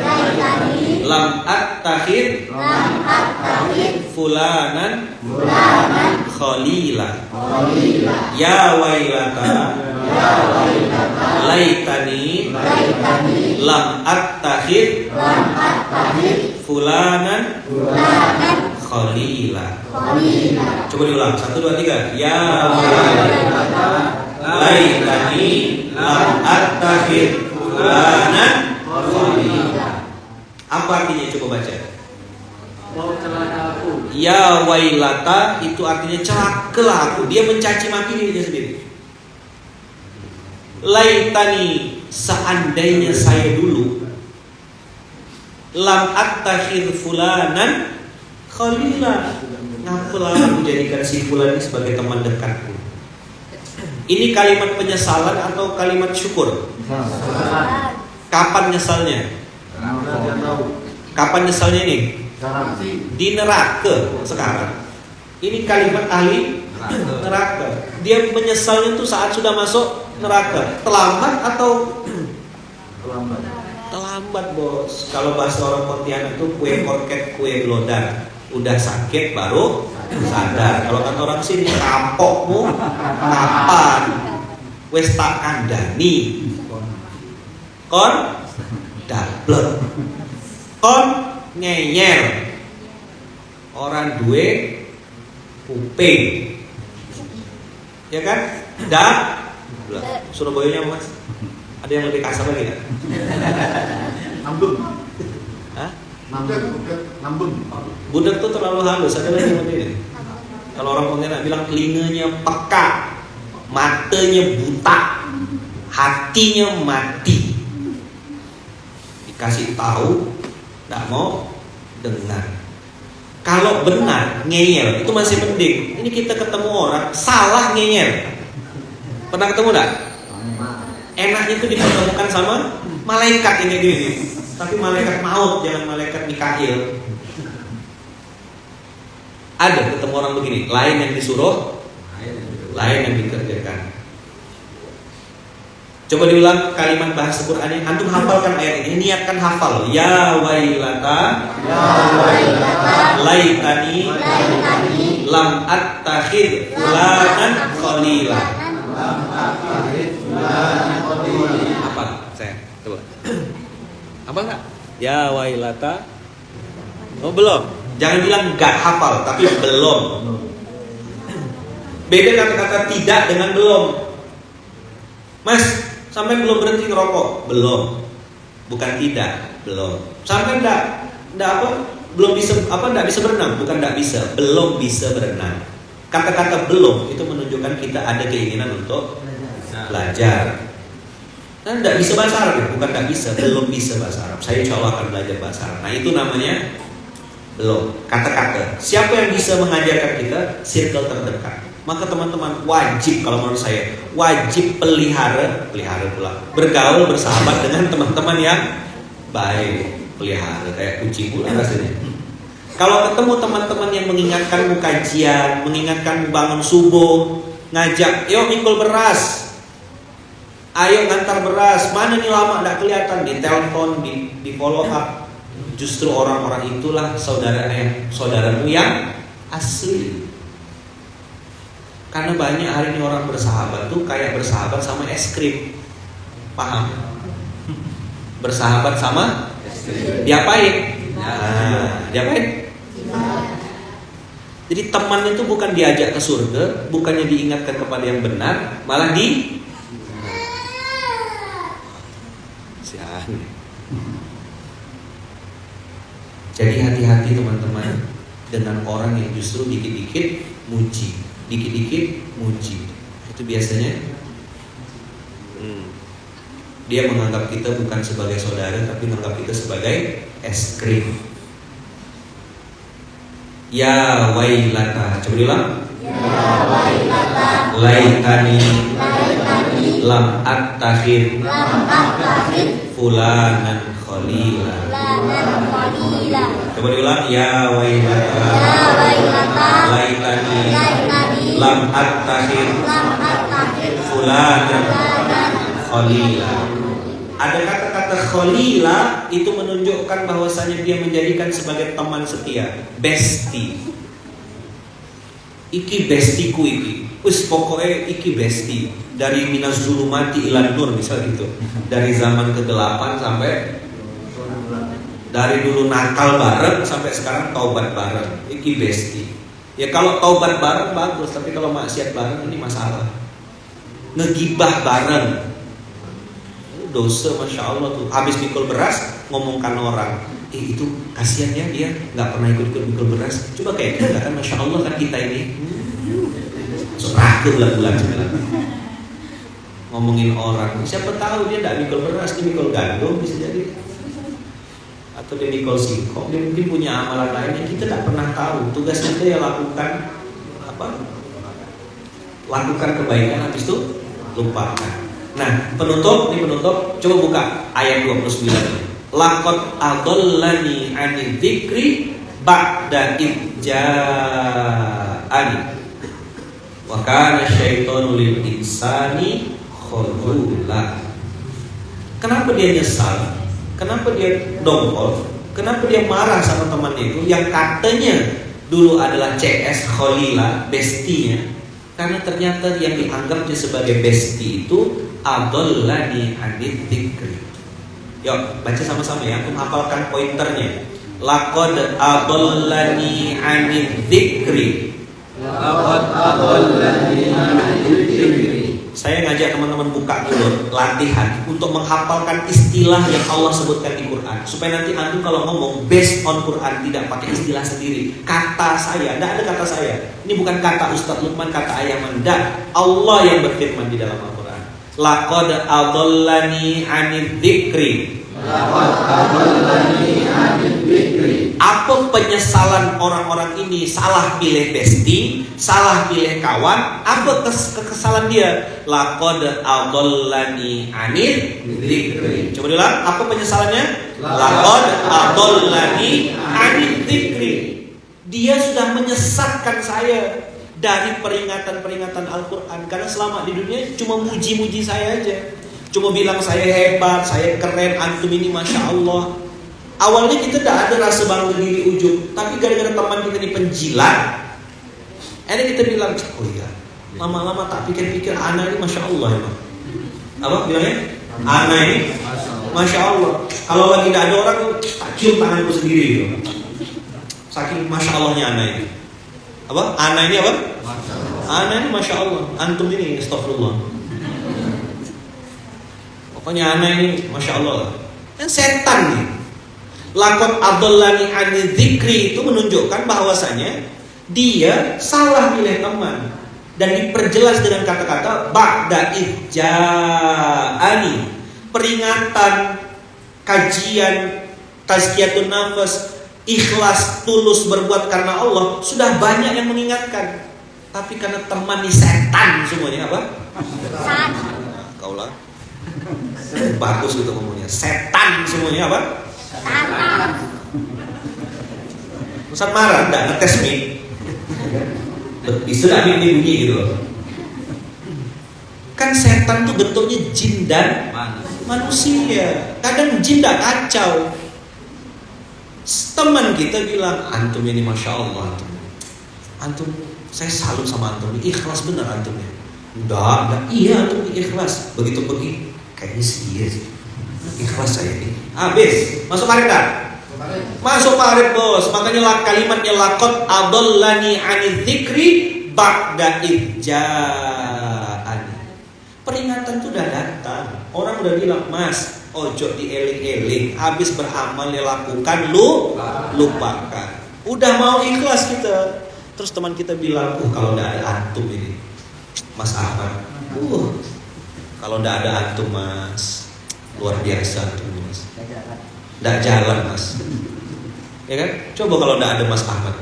lam attakhid fulanan khalila. Ya wailata laitani lam attakhid fulanan khalila. Coba diulang, 1, 2, 3. Ya wailata laitani lam attakhid fulanan khalila. Apa artinya? Coba baca. Ya wailata itu artinya celakalah aku. Dia mencaci maki dirinya sendiri. Laitani, seandainya saya dulu lam attakhid fulanan khalila, ngapalah aku jadikan si fulan ini sebagai teman dekatku. Ini kalimat penyesalan atau kalimat syukur? Kapan nyesalnya? Kapan nyesalnya ini? Di neraka sekarang. Ini kalimat ahli neraka. Dia menyesalnya itu saat sudah masuk neraka. Terlambat atau terlambat bos. Kalau bahasa orang Pontianak itu kue korket, kue glodar. Udah sakit baru sadar. Kalau kata orang sini, kapokmu kapan? Wes tak kandani. Kon dablek. Kon ngeyer. Orang duwe kuping. Ya kan? Dak. Surabayanya Mas. Ada yang lebih kasar lagi enggak? Nambung. Hah? Nambung. Budak tuh terlalu halus. Ada lagi yang ini. Kalau orang Pontianak bilang telinganya peka, matanya buta, hatinya mati. Dikasih tahu, tidak mau dengar. Kalau benar ngeyel itu masih mending. Ini kita ketemu orang salah ngeyel. Pernah ketemu enggak? Enaknya itu dipertemukan sama malaikat ini gini. Tapi malaikat maut, jangan malaikat Mikail. Ada ketemu orang begini, lain yang disuruh, lain yang dikerjakan. Coba diulang kalimat bahasa Qur'annya. Antum hafalkan ayat ini. Niatkan hafal. Ya wailata, laitani lam attakhid fulanan khalila. Apa? Saya coba. Apa enggak? Ya wailata. Oh belum. Jangan bilang enggak hafal, tapi belum. Beda kata-kata tidak dengan belum. Mas, sampai belum berhenti ngerokok? Belum. Bukan tidak, belum. Sampai enggak apa? Belum bisa apa? Enggak bisa berenang? Bukan enggak bisa, belum bisa berenang. Kata-kata belum itu menunjukkan kita ada keinginan untuk belajar. Dan enggak bisa bahasa Arab, bukan enggak bisa, belum bisa bahasa Arab. Saya insya Allah akan belajar bahasa Arab. Nah, itu namanya belum. Kata-kata. Siapa yang bisa mengajarkan kita? Circle terdekat. Maka teman-teman wajib, kalau menurut saya wajib pelihara pula, bergaul bersahabat dengan teman-teman yang baik. Pelihara kayak kucing pula rasanya. Kalau ketemu teman-teman yang mengingatkanmu kajian, mengingatkanmu bangun subuh, ngajak, yuk mikul beras, ayo ngantar beras, mana nih lama nggak kelihatan, di telepon, di follow up, justru orang-orang itulah saudaramu yang asli. Karena banyak hari ini orang bersahabat tuh kayak bersahabat sama es krim. Paham? Bersahabat sama es krim. Diapain? Nah, diapain? Jadi teman itu bukan diajak ke surga, bukannya diingatkan kepada yang benar, malah Jadi hati-hati teman-teman dengan orang yang justru dikit-dikit muji. Dikit-dikit muji. Itu biasanya dia menganggap kita bukan sebagai saudara, tapi menganggap kita sebagai es krim. Ya wailata. Coba diulang. Ya wailata, Laitani lam attakhid fulanan khalila. Coba diulang. Ya wailata, laitani lam attakhid fulanan khalila. Ada kata-kata khalila itu menunjukkan bahwasanya dia menjadikan sebagai teman setia, bestie. Iki bestiku iki. Pokoknya iki bestie. Dari minas zulumati ilan nur misal gitu. Dari zaman ke-8 sampai dari dulu nakal bareng sampai sekarang taubat bareng. Iki bestie. Ya kalau taubat bareng bagus, tapi kalau maksiat bareng ini masalah. Ngegibah bareng, dosa, masya Allah tuh. Habis mikul beras ngomongkan orang, itu kasihan ya dia nggak pernah ikut mikul beras. Coba kayak kita kan, masya Allah kan kita ini seratus bulan-bulan ngomongin orang. Siapa tahu dia nggak mikul beras, dia mikul gandum bisa jadi, atau dia mikul singkong. Dia mungkin punya amalan lain yang kita nggak pernah tahu. Tugas kita ya lakukan lakukan kebaikan, habis itu lupakan. Nah, penutup, coba buka ayat 29. Laqad adallani 'anil dzikri ba'da idja'ani wa kana syaitanu lil insani khadula. Kenapa dia nyesal? Kenapa dia dongkol? Kenapa dia marah sama temannya itu yang katanya dulu adalah CS Khalila, bestinya? Karena ternyata yang dianggapnya sebagai bestie itu adallani 'anil dzikri. Yuk, baca sama-sama ya, untuk hafalkan pointernya. Laqad adallani 'anil dzikri. laqad adallani 'anil dzikri. Saya ngajak teman-teman buka dulu latihan untuk menghafalkan istilah yang Allah sebutkan di Quran, supaya nanti antum kalau ngomong based on Quran, tidak pakai istilah sendiri. Kata saya, tidak ada kata saya. Ini bukan kata Ustadz Lukman, kata Ayaman. Dan Allah yang berfirman di dalam Al-Quran. Laqad adallani 'anil dzikri. Laqad adallani 'anil dzikri. Apa penyesalan orang-orang ini salah pilih bestie, salah pilih kawan? Apa kekesalan dia? Laqad adallani 'anil dzikri. Coba diulang, apa penyesalannya? Laqad adallani 'anil dzikri. Dia sudah menyesatkan saya dari peringatan-peringatan Al-Quran. Karena selama di dunia cuma muji-muji saya aja. Cuma bilang saya hebat, saya keren, antum ini masya Allah. Awalnya kita tidak ada rasa bangga diri ujub, tapi gara-gara teman kita ini penjilat, akhirnya kita bilang, oh iya, lama-lama tak pikir-pikir anak ini masya Allah emang. Apa bilangnya? Anak ini masya Allah. Kalau lagi tidak ada orang, tak cium tanganku sendiri gitu. Saking masya Allahnya anak ini. Apa? Anak ini apa? Anak ini masya Allah. Antum ini astagfirullah. Pokoknya anak ini masya Allah. Yang setan nih. Lakot adallani ani dzikri itu menunjukkan bahwasanya dia salah milih teman dan diperjelas dengan kata-kata ba'da idja'ani. Peringatan, kajian, tazkiyatun nafas, ikhlas, tulus berbuat karena Allah sudah banyak yang mengingatkan. Tapi karena teman ini setan semuanya apa? Setan. Nah, kaulah. Bagus gitu ngomongnya. Setan semuanya apa? Setan. Ustaz marah enggak ngetes mic. Bisa mic ini bunyi gitu loh. Kan setan tuh bentuknya jin dan manusia. Kadang jin enggak kacau. Teman kita bilang, antum ini masya Allah antum saya salut sama antum, ikhlas bener antumnya. Enggak, iya antum ikhlas. Begitu pergi, kayaknya sih iya sih. Ikhlas saya ini. Habis, masuk parit tak? Masuk parit bos. Makanya kalimatnya lakot adallani ani dzikri ba'da idja'ani. Peringatan itu udah datang. Orang udah bilang, mas, ojo dieling-eling, habis beramal yang lakukan lupakan. Udah mau ikhlas kita. Terus teman kita bilang, kalau enggak ada antum ini Mas Ahmad, kalau enggak ada antum mas, luar biasa antum mas, enggak jalan mas. Ya kan? Coba kalau enggak ada Mas Ahmad,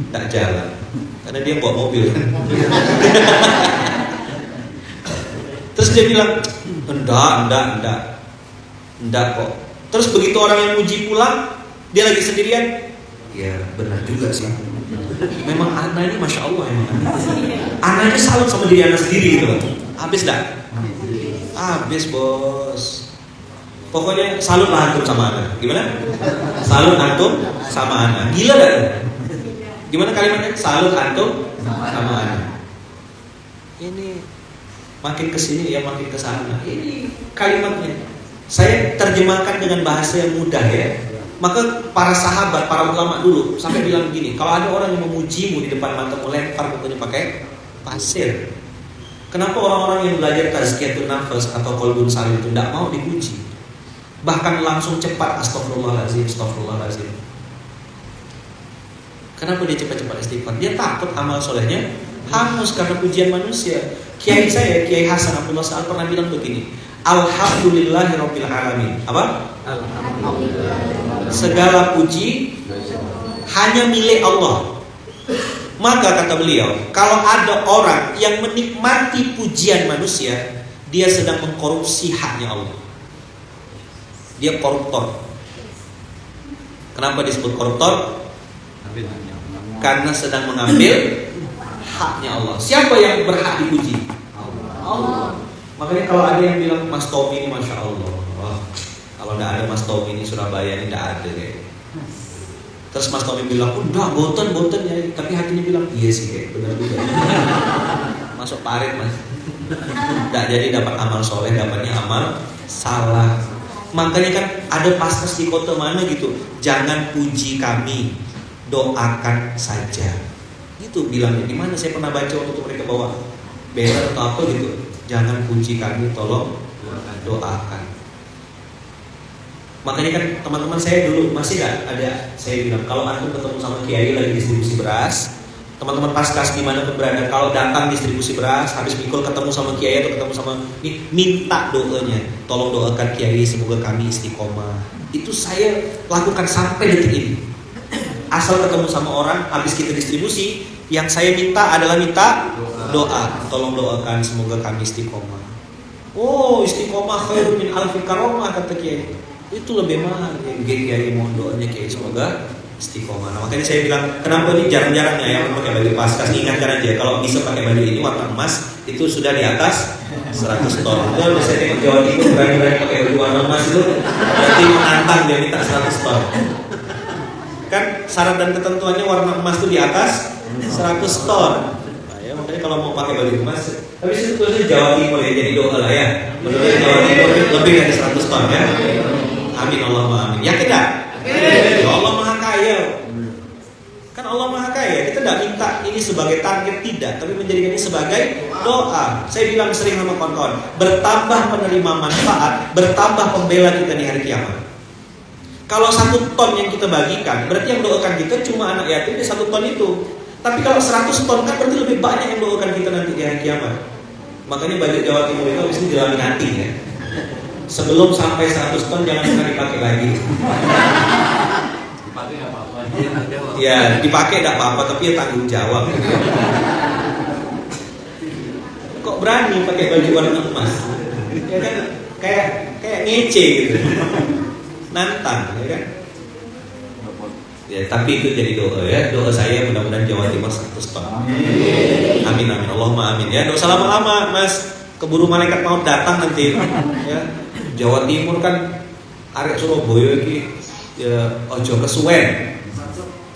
enggak jalan. Karena dia bawa mobil. Terus dia bilang, enggak kok. Terus begitu orang yang muji pulang, dia lagi sendirian. Ya benar juga sih. Memang anak ini masya Allah emang. Anaknya salut sama diri anak sendiri gitu loh. Habis dah? Habis bos. Pokoknya salut lah antum sama anak. Gimana? Salut antum sama anak. Gila dah? Gimana kalimatnya? Salut antum sama anak. Ini makin kesini ya makin kesana. Ini kalimatnya. Saya terjemahkan dengan bahasa yang mudah ya. Maka para sahabat, para ulama dulu sampai bilang begini, kalau ada orang yang memujimu di depan matamu, lempar mukanya pakai pasir. Kenapa orang-orang yang belajar tazkiyatun nafas atau qalbun salim itu tidak mau dipuji? Bahkan langsung cepat astagfirullahaladzim, astagfirullahaladzim. Kenapa dia cepat-cepat istighfar? Dia takut amal solehnya hangus karena pujian manusia. Kiai saya, Kiai Hasan Abdullah Sa'ad pernah bilang begini, alhamdulillahirabbil alamin. Apa? Alhamdulillah. Segala puji hanya milik Allah. Maka kata beliau, kalau ada orang yang menikmati pujian manusia, dia sedang mengkorupsi haknya Allah. Dia koruptor. Kenapa disebut koruptor? Karena sedang mengambil haknya Allah. Siapa yang berhak dipuji? Allah. Makanya kalau ada yang bilang Mas Tommy ini masya Allah, kalau tidak ada Mas Tommy ini Surabaya ini tidak ada kayak. Terus Mas Tommy bilang, udah boten ya, tapi hatinya bilang iya sih kayak benar juga. Masuk parit mas. Tidak jadi dapat amal soleh, dapatnya amal salah. Makanya kan ada pastas di kota mana gitu, jangan puji kami, doakan saja. Gitu bilangnya. Di mana saya pernah baca waktu mereka bawa banner atau apa gitu. Jangan puji kami, tolong doakan. Makanya kan teman-teman saya dulu masih ada saya bilang kalau antum ketemu sama kiai lagi distribusi beras, teman-teman paskas di mana pun berada, kalau datang distribusi beras, habis mikul ketemu sama kiai atau ketemu sama ini, minta doanya, tolong doakan kiai semoga kami istiqomah. Itu saya lakukan sampai detik ini. Asal ketemu sama orang, habis kita distribusi, yang saya minta adalah minta doa, tolong doakan semoga kami istiqomah. Oh, istiqomah khairun min alfi karomah kata kiai. Itu lebih mahal. Kiai mohon doanya kiai semoga istiqomah. Nah, makanya saya bilang kenapa ini jarang-jarangnya ya pakai baju paskas. Ingatkan aja kalau bisa pakai baju ini warna emas itu sudah di atas 100 ton. Itu bisa tengok Jawa Timur berani-berani pakai baju warna emas itu berarti menantang dia minta 100 ton. Kan syarat dan ketentuannya warna emas itu di atas 100 ton. Nah, ya makanya kalau mau pakai baju emas, tapi itu tulisnya Jawa Timur ya, jadi doa lah ya. Menurut Jawa Timur lebih dari 100 ton ya. Amin Allahumma amin. Yakin enggak? Ya Allah Maha Kaya. Kan Allah Maha Kaya. Kita tidak minta ini sebagai target, tidak, tapi menjadikan ini sebagai doa. Saya bilang sering sama kawan-kawan, bertambah penerima manfaat, bertambah pembela kita di hari kiamat. Kalau 1 ton yang kita bagikan, berarti yang doakan kita cuma anak yatim di 1 ton itu. Tapi kalau 100 ton kan berarti lebih banyak yang doakan kita nanti di hari kiamat. Makanya budget Jawa Timur itu harus dilaminati ya. Sebelum sampai 100 ton jangan pernah dipakai lagi. Dipakai nggak apa-apa. Ya dipakai tidak apa-apa, tapi ya tanggung jawab. Kok berani pakai baju warna emas? Ya kan kayak ngece gitu. Nantang, ya kan? Ya, tapi itu jadi doa ya. Doa saya mudah-mudahan Jawa Timur 100 ton. Amin amin. Allahumma amin ya. Doa lama-lama Mas, keburu malaikat maut datang nanti. Ya. Jawa Timur kan arek Surabaya iki ya ojo kesuwen.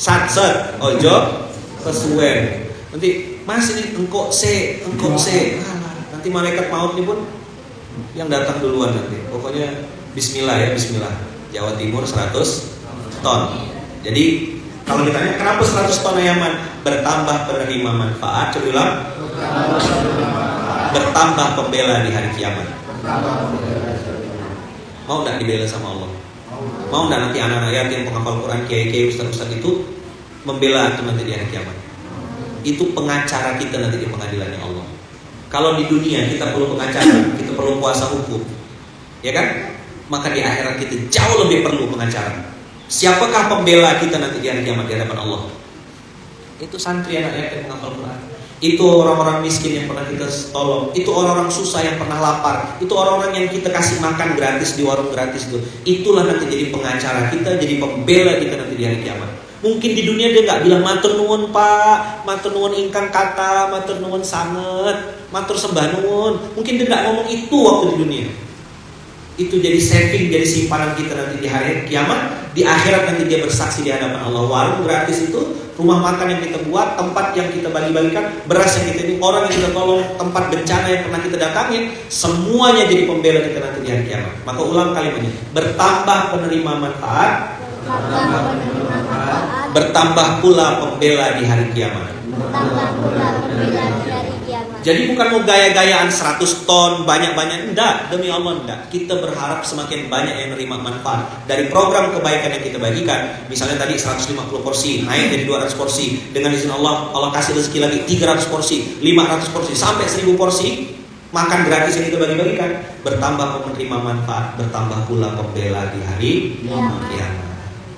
Satset ojo kesuwen. Nanti Mas ini engkok se. Nanti malaikat maut ini pun yang datang duluan nanti. Pokoknya bismillah ya, bismillah. Jawa Timur 100 ton. Jadi kalau ditanya kenapa 100 ton ayaman? Bertambah penerima manfaat, coba bilang. Bertambah pembela di hari kiamat. Mau tidak dibela sama Allah? Mau tidak nanti anak-anak yatim, penghafal Quran, kiai-kiai, ustaz-ustaz itu membela itu nanti di hari kiamat? Itu pengacara kita nanti di pengadilannya Allah. Kalau di dunia kita perlu pengacara, kita perlu kuasa hukum, ya kan? Maka di akhirat kita jauh lebih perlu pengacara. Siapakah pembela kita nanti di hari kiamat di hadapan Allah? Itu santri anak yatim penghafal Quran. Itu orang-orang miskin yang pernah kita tolong. Itu orang-orang susah yang pernah lapar. Itu orang-orang yang kita kasih makan gratis di warung gratis itu. Itulah nanti jadi pengacara kita, jadi pembela kita nanti di hari kiamat. Mungkin di dunia dia nggak bilang matur nuwun Pak, matur nuwun ingkang kata, matur nuwun sanget, matur sembah nuwun. Mungkin dia nggak ngomong itu waktu di dunia. Itu jadi saving, jadi simpanan kita nanti di hari kiamat. Di akhirat nanti dia bersaksi di hadapan Allah. Warung gratis itu, rumah makan yang kita buat, tempat yang kita bagi-bagikan, beras yang kita ini, orang yang kita tolong, tempat bencana yang pernah kita datangin, semuanya jadi pembela kita nanti di hari kiamat. Maka ulang kalimatnya, bertambah penerima manfaat, bertambah pula pembela di hari kiamat. Jadi bukan mau gaya-gayaan 100 ton, banyak-banyak, enggak, demi Allah enggak. Kita berharap semakin banyak yang menerima manfaat dari program kebaikan yang kita bagikan. Misalnya tadi 150 porsi, naik jadi 200 porsi. Dengan izin Allah, Allah kasih rezeki lagi 300 porsi, 500 porsi, sampai 1000 porsi. Makan gratis yang kita bagi-bagikan. Bertambah penerima manfaat, bertambah pula pembela di hari kiamat.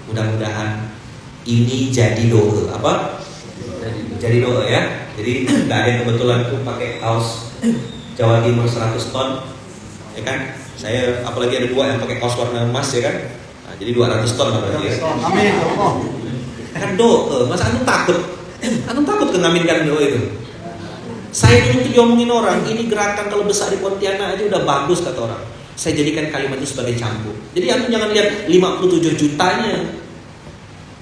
Mudah-mudahan ini jadi doa, apa? Jadi doa ya. Jadi tidak ada yang kebetulan tuh pakai kaos Jawa Timur 100 ton, ya kan? Saya apalagi ada 2 yang pakai kaos warna emas, ya kan? Nah, jadi 200 ton berarti ya. Amin. Kan doa, masa antum takut? Antum takut mengaminkan doa itu? Saya dulu tuh diomongin orang, ini gerakan kalau besar di Pontianak aja udah bagus kata orang. Saya jadikan kalimat itu sebagai cambuk. Jadi antum jangan lihat 57 jutanya.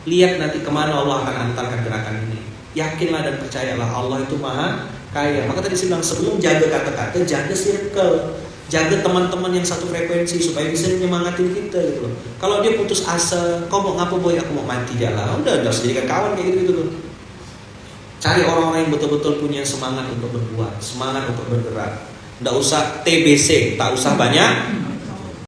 Lihat nanti kemana Allah akan antarkan gerakan ini. Yakinlah dan percayalah Allah itu Maha Kaya. Maka tadi saya bilang sebelum jaga kata-kata, jaga circle, jaga teman-teman yang satu frekuensi supaya bisa menyemangatin kita gitu loh. Kalau dia putus asa, kau mau ngapa boy? Aku mau mati jalan. Udah usah jadikan kawan kayak gitu tuh. Cari orang-orang yang betul-betul punya semangat untuk berbuat, semangat untuk bergerak. Nggak usah TBC, tak usah banyak